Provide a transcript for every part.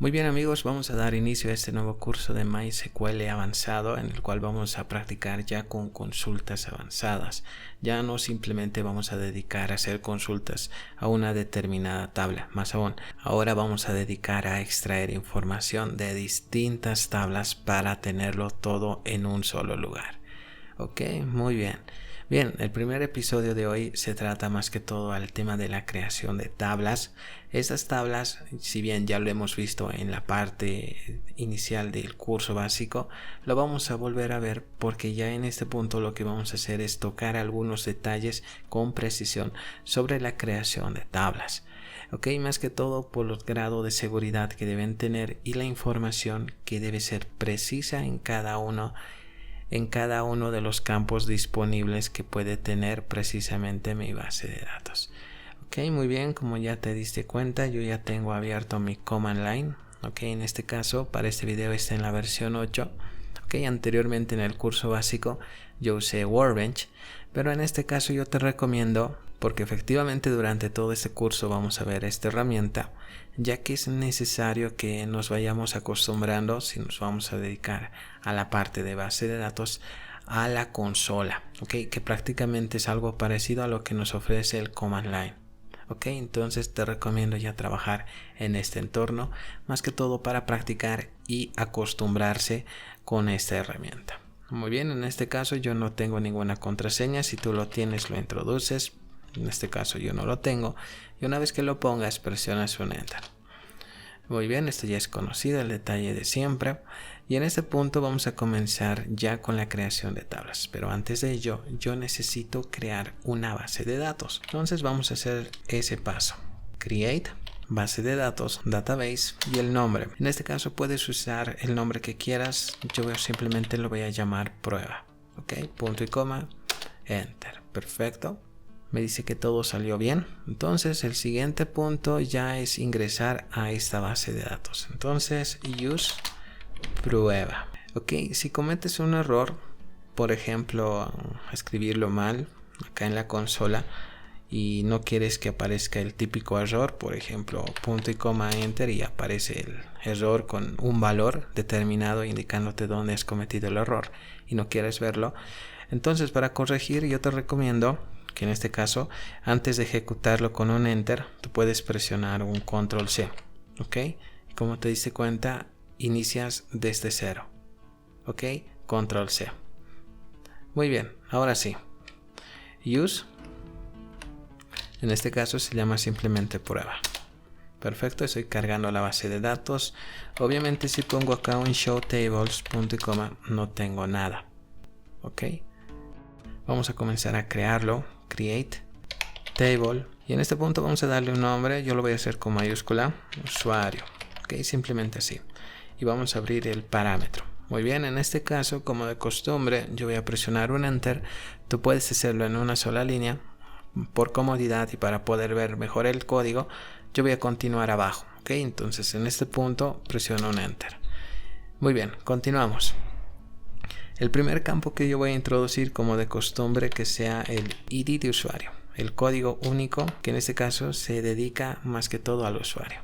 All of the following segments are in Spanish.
Muy bien amigos, vamos a dar inicio a este nuevo curso de MySQL avanzado en el cual vamos a practicar ya con consultas avanzadas. Ya no simplemente vamos a dedicar a hacer consultas a una determinada tabla, más aún, ahora vamos a dedicar a extraer información de distintas tablas para tenerlo todo en un solo lugar. Ok, muy bien. Bien, el primer episodio de hoy se trata más que todo al tema de la creación de tablas. Estas tablas, si bien ya lo hemos visto en la parte inicial del curso básico, lo vamos a volver a ver porque ya en este punto lo que vamos a hacer es tocar algunos detalles con precisión sobre la creación de tablas. Ok, más que todo por el grado de seguridad que deben tener y la información que debe ser precisa en cada uno de los campos disponibles que puede tener precisamente mi base de datos. Ok, muy bien, como ya te diste cuenta, yo ya tengo abierto mi command line. Ok, en este caso, para este video está en la versión 8. Ok, anteriormente en el curso básico yo usé Workbench, pero en este caso yo te recomiendo, porque efectivamente durante todo este curso vamos a ver esta herramienta, ya que es necesario que nos vayamos acostumbrando, si nos vamos a dedicar a la parte de base de datos, a la consola, ¿ok? Que prácticamente es algo parecido a lo que nos ofrece el command line. Ok, entonces te recomiendo ya trabajar en este entorno, más que todo para practicar y acostumbrarse con esta herramienta. Muy bien, en este caso yo no tengo ninguna contraseña. Si tú lo tienes, lo introduces. En este caso yo no lo tengo, y una vez que lo pongas presionas un enter. Muy bien, esto ya es conocido, el detalle de siempre, y en este punto vamos a comenzar ya con la creación de tablas, pero antes de ello yo necesito crear una base de datos. Entonces vamos a hacer ese paso: create base de datos, database, y el nombre. En este caso puedes usar el nombre que quieras. Yo simplemente lo voy a llamar prueba. Ok, punto y coma, enter. Perfecto. Me dice que todo salió bien. Entonces el siguiente punto ya es ingresar a esta base de datos. Entonces use prueba. Ok, si cometes un error, por ejemplo escribirlo mal acá en la consola y no quieres que aparezca el típico error, por ejemplo punto y coma enter y aparece el error con un valor determinado indicándote dónde has cometido el error y no quieres verlo, entonces para corregir yo te recomiendo que en este caso, antes de ejecutarlo con un enter, tú puedes presionar un control C. Ok, y como te diste cuenta, inicias desde cero. Ok, control C. Muy bien, ahora sí, use, en este caso se llama simplemente prueba. Perfecto, estoy cargando la base de datos. Obviamente si pongo acá un show tables punto y coma, no tengo nada. Ok, vamos a comenzar a crearlo. Create table, y en este punto vamos a darle un nombre. Yo lo voy a hacer con mayúscula, usuario. Ok, simplemente así, y vamos a abrir el parámetro. Muy bien, en este caso, como de costumbre, yo voy a presionar un enter. Tú puedes hacerlo en una sola línea por comodidad y para poder ver mejor el código. Yo voy a continuar abajo. Ok, entonces en este punto presiono un enter. Muy bien, continuamos. El primer campo que yo voy a introducir, como de costumbre, que sea el ID de usuario, el código único, que en este caso se dedica más que todo al usuario.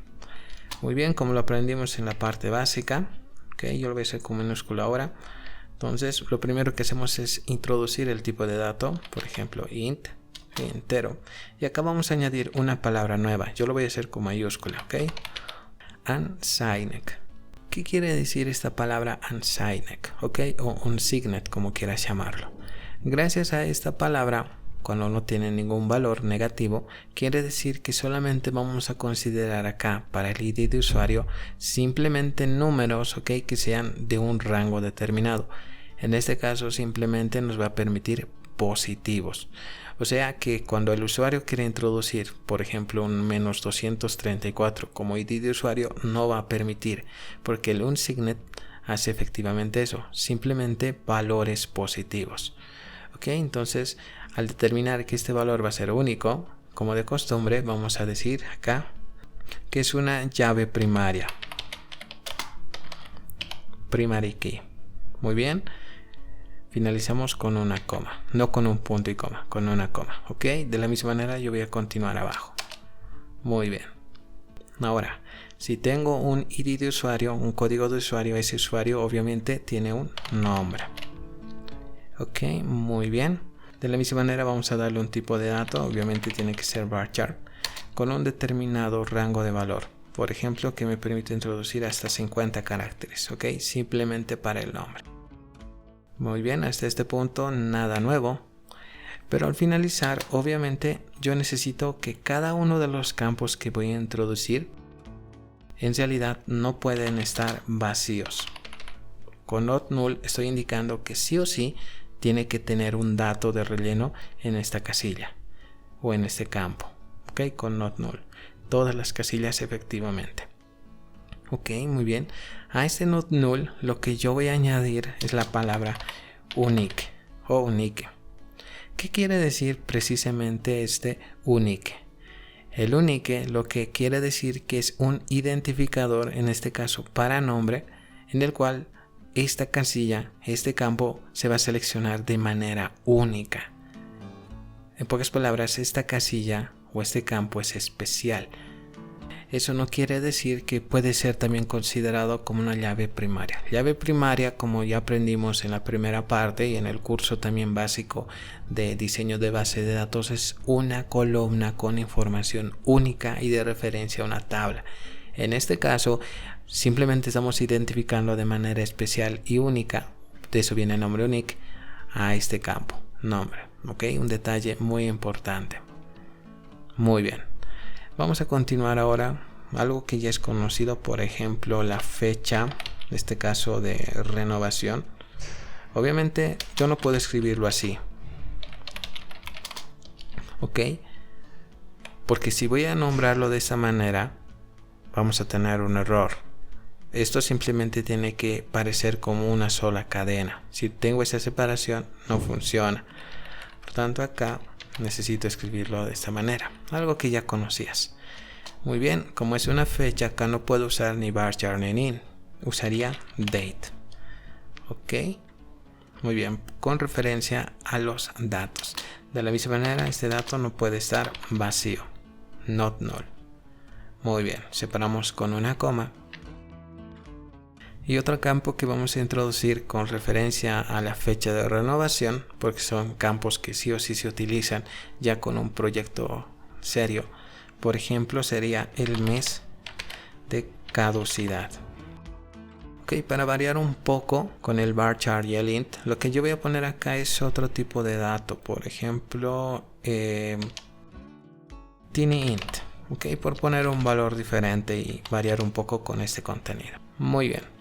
Muy bien, como lo aprendimos en la parte básica. Ok, yo lo voy a hacer con minúscula ahora. Entonces lo primero que hacemos es introducir el tipo de dato, por ejemplo int, entero, y acá vamos a añadir una palabra nueva. Yo lo voy a hacer con mayúscula. Ok, unsigned. ¿Qué quiere decir esta palabra unsigned? Ok, o unsigned, como quieras llamarlo. Gracias a esta palabra, cuando no tiene ningún valor negativo, quiere decir que solamente vamos a considerar acá para el ID de usuario simplemente números, ok, que sean de un rango determinado. En este caso simplemente nos va a permitir positivos. O sea que cuando el usuario quiere introducir, por ejemplo, un menos 234 como ID de usuario, no va a permitir, porque el unsigned hace efectivamente eso, simplemente valores positivos. Ok, entonces al determinar que este valor va a ser único, como de costumbre, vamos a decir acá que es una llave primaria, primary key. Muy bien. Finalizamos con una coma, no con un punto y coma, con una coma. Ok, de la misma manera yo voy a continuar abajo. Muy bien. Ahora, si tengo un ID de usuario, un código de usuario, ese usuario obviamente tiene un nombre. Ok, muy bien. De la misma manera vamos a darle un tipo de dato, obviamente tiene que ser varchar, con un determinado rango de valor. Por ejemplo, que me permite introducir hasta 50 caracteres, ok, simplemente para el nombre. Muy bien, hasta este punto nada nuevo. Pero al finalizar, obviamente yo necesito que cada uno de los campos que voy a introducir en realidad no pueden estar vacíos. Con not null estoy indicando que sí o sí tiene que tener un dato de relleno en esta casilla o en este campo. Ok, con not null. Todas las casillas efectivamente. Ok, muy bien. A este not null lo que yo voy a añadir es la palabra unique o unique. ¿Qué quiere decir precisamente este unique? El unique lo que quiere decir que es un identificador, en este caso para nombre, en el cual esta casilla, este campo se va a seleccionar de manera única. En pocas palabras, esta casilla o este campo es especial. Eso no quiere decir que puede ser también considerado como una llave primaria. Llave primaria, como ya aprendimos en la primera parte y en el curso también básico de diseño de base de datos, es una columna con información única y de referencia a una tabla. En este caso, simplemente estamos identificando de manera especial y única, de eso viene el nombre unique, a este campo, nombre. ¿Ok? Un detalle muy importante. Muy bien. Vamos a continuar ahora. Algo que ya es conocido, por ejemplo, la fecha, en este caso de renovación. Obviamente yo no puedo escribirlo así. ¿Ok? Porque si voy a nombrarlo de esa manera, vamos a tener un error. Esto simplemente tiene que parecer como una sola cadena. Si tengo esa separación, no funciona. Por tanto, acá necesito escribirlo de esta manera, algo que ya conocías. Muy bien, como es una fecha, acá no puedo usar ni varchar ni int, usaría date. Ok, muy bien, con referencia a los datos. De la misma manera, este dato no puede estar vacío, not null. Muy bien, separamos con una coma. Y otro campo que vamos a introducir con referencia a la fecha de renovación, porque son campos que sí o sí se utilizan ya con un proyecto serio. Por ejemplo, sería el mes de caducidad. Ok, para variar un poco con el varchar y el int, lo que yo voy a poner acá es otro tipo de dato. Por ejemplo, tiny int. Ok, por poner un valor diferente y variar un poco con este contenido. Muy bien.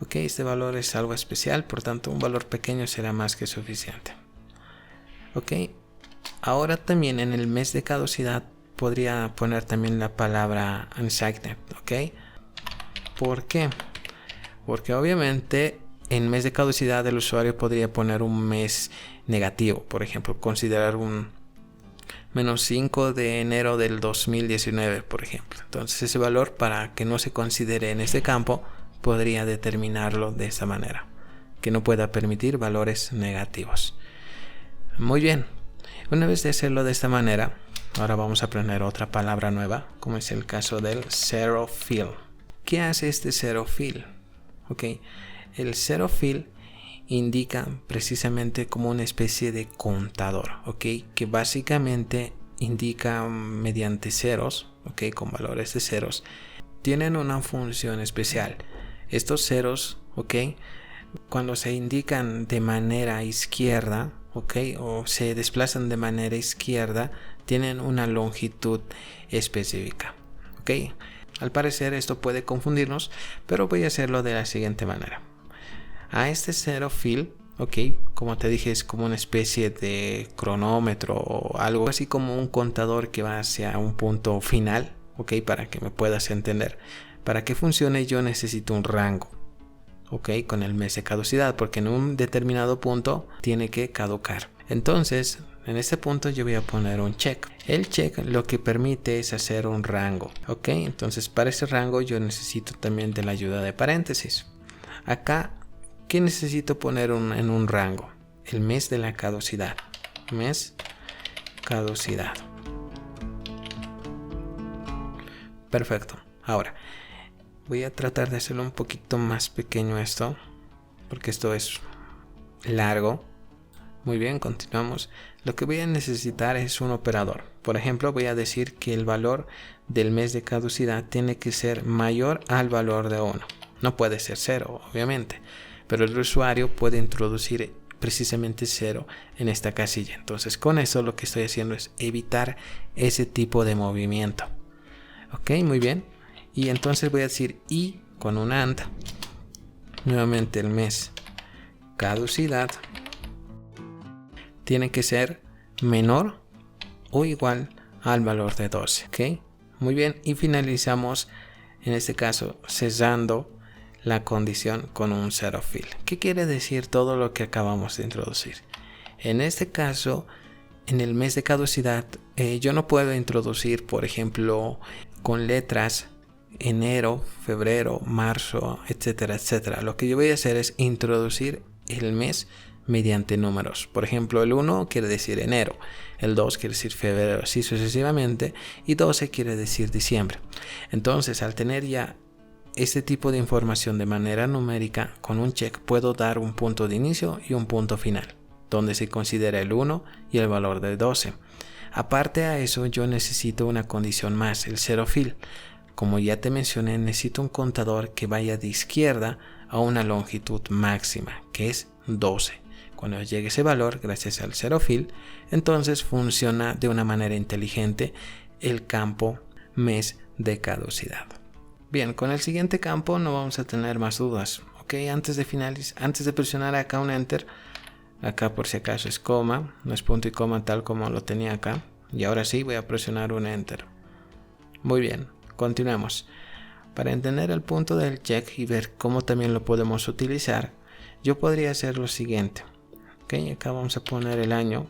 Ok, este valor es algo especial, por tanto un valor pequeño será más que suficiente. Ok, ahora también en el mes de caducidad podría poner también la palabra unsigned. Ok, ¿por qué? Porque obviamente en mes de caducidad el usuario podría poner un mes negativo, por ejemplo, considerar un -5 de enero del 2019, por ejemplo. Entonces ese valor, para que no se considere en este campo, podría determinarlo de esta manera, que no pueda permitir valores negativos. Muy bien, una vez de hacerlo de esta manera, ahora vamos a aprender otra palabra nueva, como es el caso del zero fill. ¿Qué hace este zero fill? Ok, el zero fill indica precisamente como una especie de contador, ok, que básicamente indica mediante ceros, ok, con valores de ceros, tienen una función especial. Estos ceros, ok, cuando se indican de manera izquierda, ok, o se desplazan de manera izquierda, tienen una longitud específica, ok. Al parecer esto puede confundirnos, pero voy a hacerlo de la siguiente manera. A este zero fill, ok, como te dije, es como una especie de cronómetro o algo así, como un contador que va hacia un punto final, ok, para que me puedas entender. Para que funcione yo necesito un rango, ok, con el mes de caducidad, porque en un determinado punto tiene que caducar. Entonces, en este punto yo voy a poner un check. El check lo que permite es hacer un rango, ok. Entonces para ese rango yo necesito también de la ayuda de paréntesis. Acá, ¿qué necesito poner en un rango? El mes de la caducidad. Mes caducidad. Perfecto. Ahora voy a tratar de hacerlo un poquito más pequeño esto, porque esto es largo. Muy bien, continuamos. Lo que voy a necesitar es un operador. Por ejemplo, voy a decir que el valor del mes de caducidad tiene que ser mayor al valor de 1. No puede ser 0, obviamente, pero el usuario puede introducir precisamente 0 en esta casilla. Entonces, con eso lo que estoy haciendo es evitar ese tipo de movimiento. Ok, muy bien. Y entonces voy a decir y con un AND. Nuevamente el mes caducidad tiene que ser menor o igual al valor de 12. Ok, muy bien. Y finalizamos en este caso cesando la condición con un zero fill. ¿Qué quiere decir todo lo que acabamos de introducir? En este caso, en el mes de caducidad, yo no puedo introducir, por ejemplo, con letras enero, febrero, marzo, etcétera, etcétera. Lo que yo voy a hacer es introducir el mes mediante números. Por ejemplo, el 1 quiere decir enero, el 2 quiere decir febrero, así sucesivamente, y 12 quiere decir diciembre. Entonces, al tener ya este tipo de información de manera numérica, con un check puedo dar un punto de inicio y un punto final, donde se considera el 1 y el valor de 12. Aparte a eso, yo necesito una condición más, el zero fill. Como ya te mencioné, necesito un contador que vaya de izquierda a una longitud máxima, que es 12. Cuando llegue ese valor, gracias al zero fill, entonces funciona de una manera inteligente el campo mes de caducidad. Bien, con el siguiente campo no vamos a tener más dudas. Ok, antes de presionar acá un enter, acá por si acaso es coma, no es punto y coma tal como lo tenía acá. Y ahora sí voy a presionar un enter. Muy bien, continuemos. Para entender el punto del check y ver cómo también lo podemos utilizar, yo podría hacer lo siguiente. Ok, acá vamos a poner el año.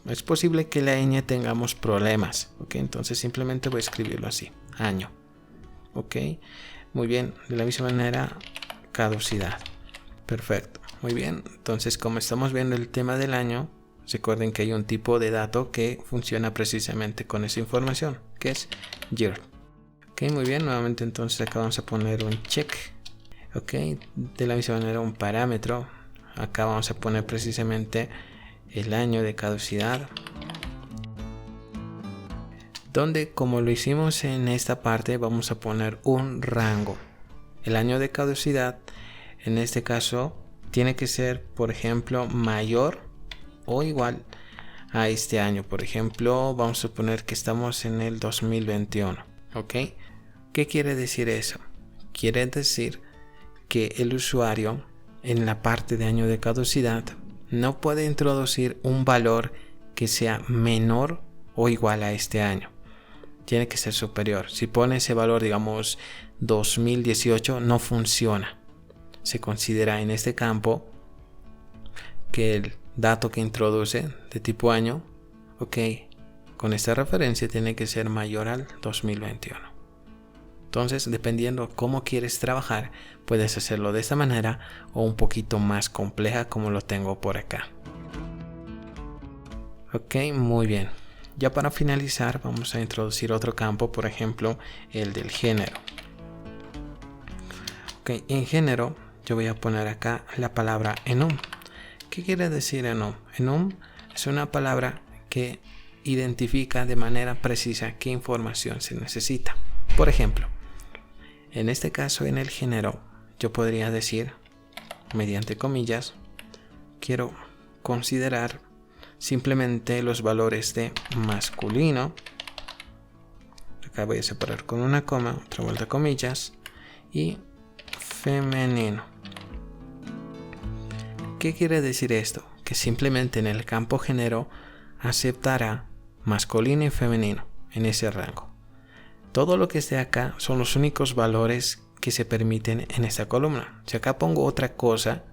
Es posible que la ñ tengamos problemas. Ok, entonces simplemente voy a escribirlo así, año. Ok, muy bien, de la misma manera caducidad. Perfecto, muy bien. Entonces, como estamos viendo el tema del año, recuerden que hay un tipo de dato que funciona precisamente con esa información, que es year. Ok, muy bien, nuevamente entonces acá vamos a poner un check. Ok, de la misma manera un parámetro. Acá vamos a poner precisamente el año de caducidad, donde como lo hicimos en esta parte vamos a poner un rango. El año de caducidad en este caso tiene que ser, por ejemplo, mayor o igual a este año. Por ejemplo, vamos a suponer que estamos en el 2021. ¿Ok? ¿Qué quiere decir eso? Quiere decir que el usuario en la parte de año de caducidad no puede introducir un valor que sea menor o igual a este año. Tiene que ser superior. Si pone ese valor, digamos 2018, no funciona. Se considera en este campo que el dato que introduce de tipo año, ok, con esta referencia tiene que ser mayor al 2021. Entonces, dependiendo cómo quieres trabajar, puedes hacerlo de esta manera o un poquito más compleja como lo tengo por acá. Ok, muy bien. Ya para finalizar vamos a introducir otro campo, por ejemplo el del género. Ok, en género yo voy a poner acá la palabra enum. ¿Qué quiere decir enum? Enum es una palabra que identifica de manera precisa qué información se necesita. Por ejemplo, en este caso en el género yo podría decir, mediante comillas, quiero considerar simplemente los valores de masculino. Acá voy a separar con una coma, otra vuelta comillas, y femenino. ¿Qué quiere decir esto? Que simplemente en el campo género aceptará masculino y femenino en ese rango. Todo lo que esté acá son los únicos valores que se permiten en esta columna. Si acá pongo otra cosa,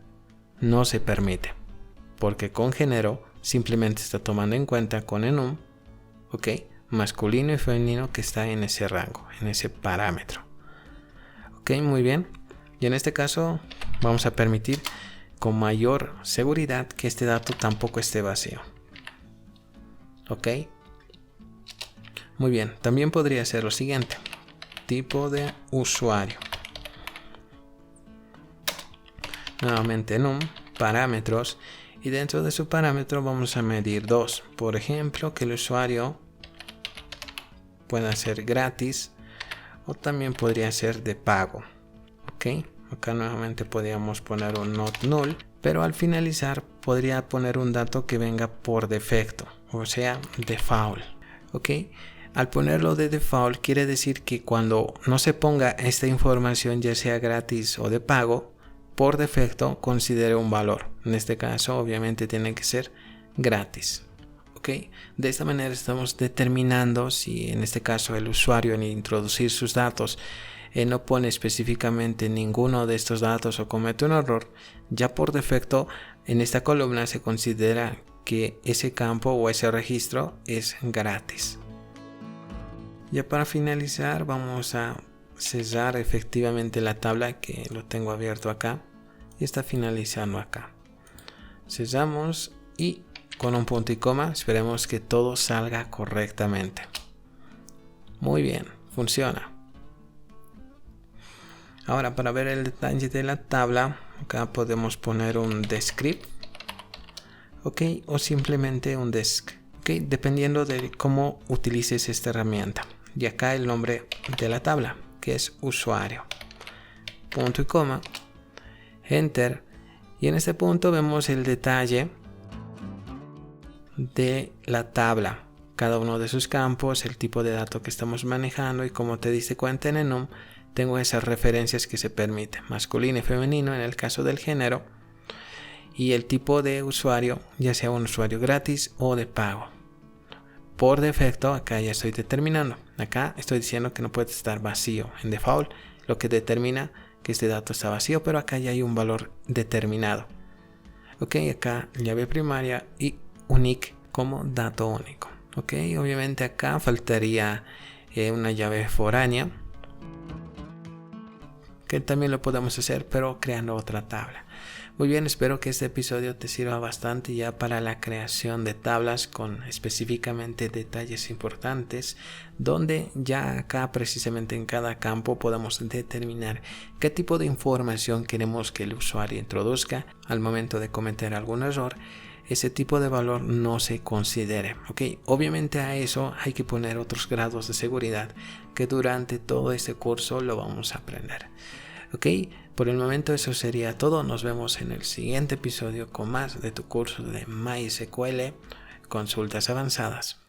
no se permite, porque con género simplemente está tomando en cuenta con enum, ok, masculino y femenino que está en ese rango, en ese parámetro. Ok, muy bien. Y en este caso vamos a permitir con mayor seguridad que este dato tampoco esté vacío. Ok. Muy bien, también podría ser lo siguiente. tipo de usuario. Nuevamente num, parámetros, y dentro de su parámetro vamos a medir dos. Por ejemplo, que el usuario pueda ser gratis o también podría ser de pago. Ok, acá nuevamente podríamos poner un not null, pero al finalizar podría poner un dato que venga por defecto, o sea, default. Ok, al ponerlo de default quiere decir que cuando no se ponga esta información, ya sea gratis o de pago, por defecto considere un valor. En este caso obviamente tiene que ser gratis. ¿Ok? De esta manera estamos determinando si en este caso el usuario en introducir sus datos no pone específicamente ninguno de estos datos o comete un error, ya por defecto en esta columna se considera que ese campo o ese registro es gratis. Ya para finalizar vamos a cerrar efectivamente la tabla, que lo tengo abierto acá y está finalizando acá. Cerramos y con un punto y coma esperemos que todo salga correctamente. Muy bien, funciona. Ahora, para ver el detalle de la tabla, acá podemos poner un descript, ok, o simplemente un desk, ok, dependiendo de cómo utilices esta herramienta. Y acá el nombre de la tabla, que es usuario, punto y coma, enter, y en este punto vemos el detalle de la tabla, cada uno de sus campos, el tipo de dato que estamos manejando, y como te diste cuenta en enum, tengo esas referencias que se permiten, masculino y femenino en el caso del género, y el tipo de usuario, ya sea un usuario gratis o de pago. Por defecto acá ya estoy determinando, acá estoy diciendo que no puede estar vacío. En default lo que determina que este dato está vacío, pero acá ya hay un valor determinado. Ok, acá llave primaria y unique como dato único. Ok, obviamente acá faltaría una llave foránea, que también lo podemos hacer pero creando otra tabla. Muy bien, espero que este episodio te sirva bastante ya para la creación de tablas con específicamente detalles importantes, donde ya acá precisamente en cada campo podemos determinar qué tipo de información queremos que el usuario introduzca. Al momento de cometer algún error, ese tipo de valor no se considere. Ok, obviamente a eso hay que poner otros grados de seguridad que durante todo este curso lo vamos a aprender. Ok, por el momento eso sería todo. Nos vemos en el siguiente episodio con más de tu curso de MySQL, consultas avanzadas.